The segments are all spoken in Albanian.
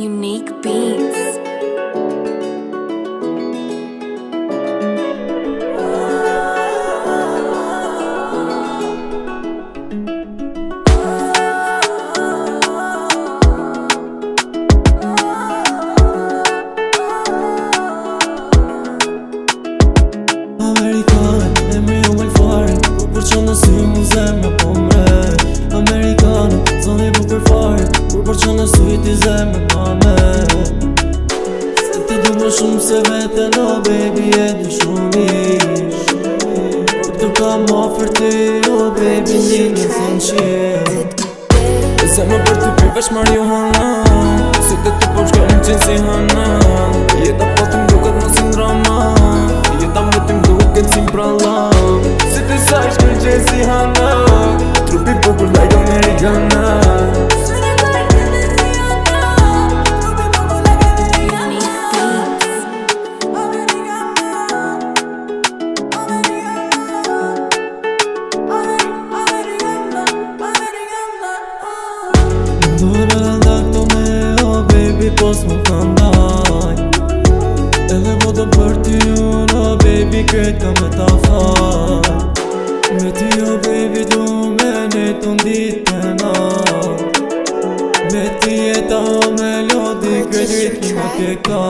Unique Beats. Amerikanë, emri u malfare, kur që në sy mu zemra po mre. Amerikanë, zonë i bukur fare, kur që në sy ti zemra ma me. Se ti du më shumë se vete, no baby, e du shumë ish. Kur të kam ofër ti, oh baby, një në thënë qirë. E zemra për ty pi vesh marijuana, se të të po shkallin qenë si hana. Jeta po të mduket më si drama, jeta më të mduket si mpralla. Si të sa i shkallin qenë si hana, trupi bukur like Amerikana. Ndore dhe këto me, oh baby, pos më kanë daj. Edhe po të për ty unë, oh baby, këtë ka me ta faj. Me ty, oh baby, du me ne të nditë në natë. Me ty e ta melodi, këtë vitë një më ke ka.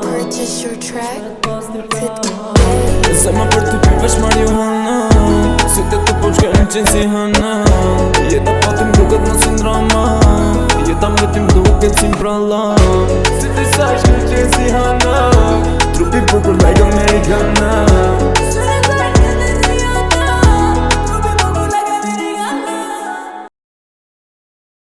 Purchase your track today. Se ma për ty pi vesh marijuana, se të të po shkallin qenë si hana. Jeta po të mduket më si drama, jeta më të mduket si mpralla. Si të sa i shkallin qenë si hana,